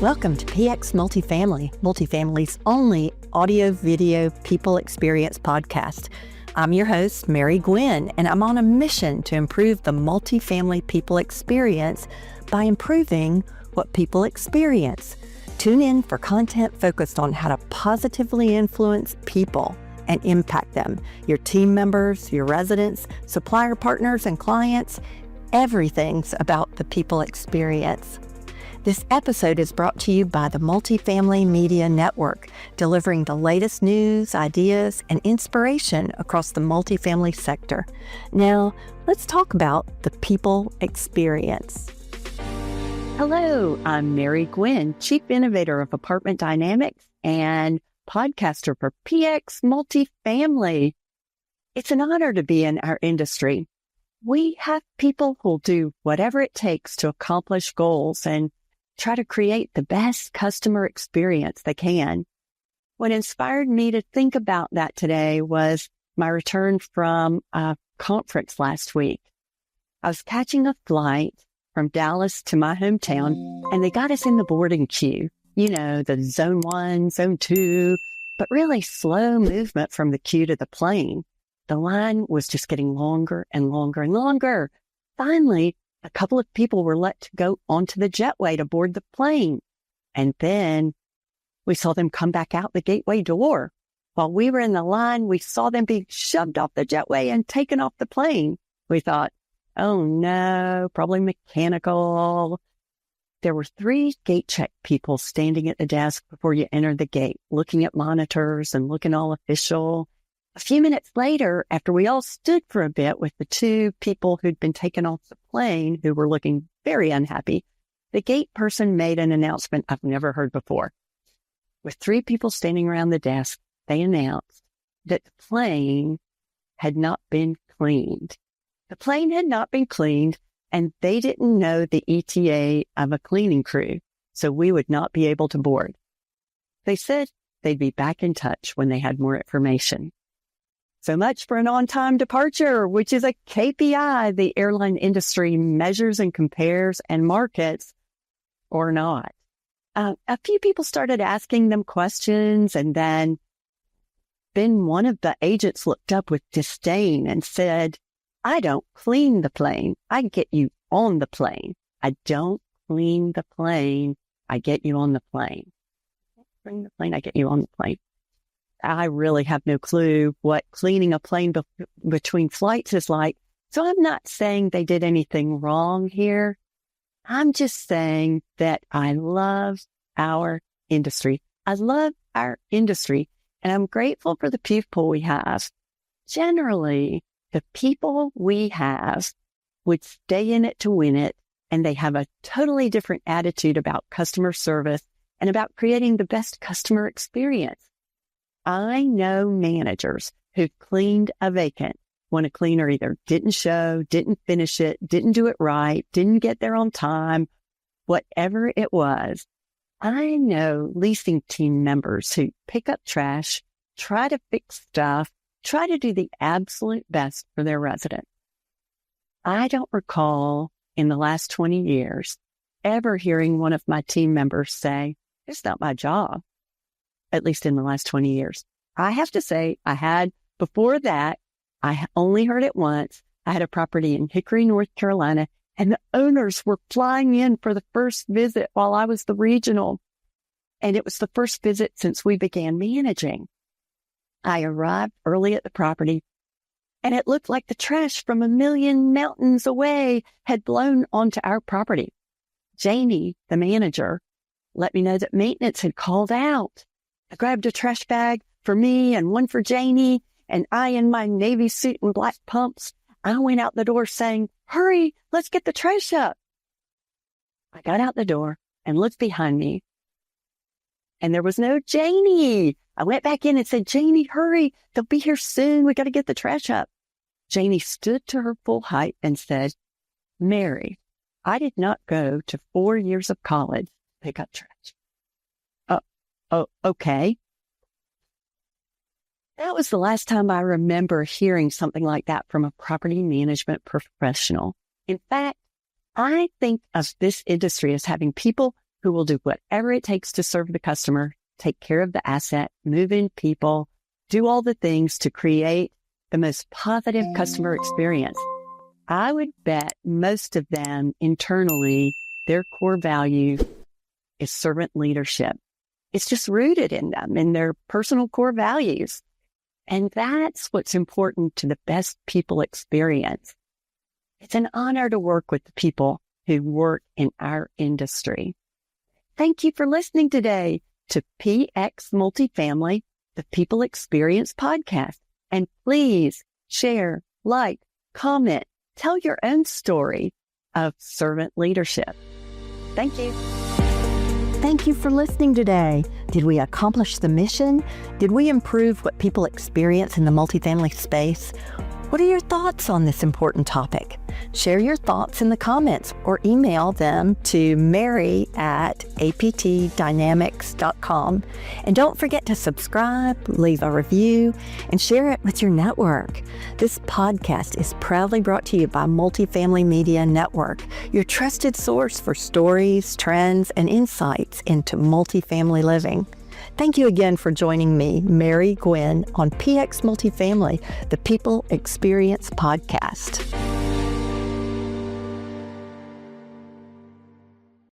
Welcome to PX Multifamily, Multifamily's only audio-video people experience podcast. I'm your host, Mary Gwyn, and I'm on a mission to improve the multifamily people experience by improving what people experience. Tune in for content focused on how to positively influence people and impact them, your team members, your residents, supplier partners, and clients. Everything's about the people experience. This episode is brought to you by the Multifamily Media Network, delivering the latest news, ideas, and inspiration across the multifamily sector. Now, let's talk about the people experience. Hello, I'm Mary Gwyn, Chief Innovator of Apartment Dynamics and podcaster for PX Multifamily. It's an honor to be in our industry. We have people who'll do whatever it takes to accomplish goals and try to create the best customer experience they can. What inspired me to think about that today was my return from a conference last week. I was catching a flight from Dallas to my hometown, and they got us in the boarding queue. You know, the zone 1, zone 2, but really slow movement from the queue to the plane. The line was just getting longer and longer and longer. Finally, a couple of people were let to go onto the jetway to board the plane. And then we saw them come back out the gateway door. While we were in the line, we saw them being shoved off the jetway and taken off the plane. We thought, oh no, probably mechanical. There were 3 gate check people standing at the desk before you entered the gate, looking at monitors and looking all official. A few minutes later, after we all stood for a bit with the 2 people who'd been taken off the plane who were looking very unhappy, the gate person made an announcement I've never heard before. With 3 people standing around the desk, they announced that the plane had not been cleaned. The plane had not been cleaned, and they didn't know the ETA of a cleaning crew, so we would not be able to board. They said they'd be back in touch when they had more information. So much for an on-time departure, which is a KPI the airline industry measures and compares and markets or not. A few people started asking them questions, and then one of the agents looked up with disdain and said, I don't clean the plane. I get you on the plane. I don't clean the plane. I get you on the plane. Bring the plane. I get you on the plane. I really have no clue what cleaning a plane between flights is like. So I'm not saying they did anything wrong here. I'm just saying that I love our industry. I love our industry, and I'm grateful for the people we have. Generally, the people we have would stay in it to win it, and they have a totally different attitude about customer service and about creating the best customer experience. I know managers who cleaned a vacant when a cleaner either didn't show, didn't finish it, didn't do it right, didn't get there on time, whatever it was. I know leasing team members who pick up trash, try to fix stuff, try to do the absolute best for their residents. I don't recall in the last 20 years ever hearing one of my team members say, it's not my job. At least in the last 20 years. I have to say, before that, I only heard it once. I had a property in Hickory, North Carolina, and the owners were flying in for the first visit while I was the regional. And it was the first visit since we began managing. I arrived early at the property, and it looked like the trash from a million mountains away had blown onto our property. Janie, the manager, let me know that maintenance had called out. I grabbed a trash bag for me and one for Janie, and I, in my navy suit and black pumps, I went out the door saying, hurry, let's get the trash up. I got out the door and looked behind me, and there was no Janie. I went back in and said, Janie, hurry, they'll be here soon. We got to get the trash up. Janie stood to her full height and said, Mary, I did not go to 4 years of college to pick up trash. Oh, okay. That was the last time I remember hearing something like that from a property management professional. In fact, I think of this industry as having people who will do whatever it takes to serve the customer, take care of the asset, move in people, do all the things to create the most positive customer experience. I would bet most of them internally, their core value is servant leadership. It's just rooted in them, in their personal core values. And that's what's important to the best people experience. It's an honor to work with the people who work in our industry. Thank you for listening today to PX Multifamily, the People Experience Podcast. And please share, like, comment, tell your own story of servant leadership. Thank you. Thank you for listening today. Did we accomplish the mission? Did we improve what people experience in the multifamily space? What are your thoughts on this important topic? Share your thoughts in the comments or email them to mary@aptdynamics.com. And don't forget to subscribe, leave a review, and share it with your network. This podcast is proudly brought to you by Multifamily Media Network, your trusted source for stories, trends, and insights into multifamily living. Thank you again for joining me, Mary Gwyn, on PX Multifamily, the People Experience Podcast.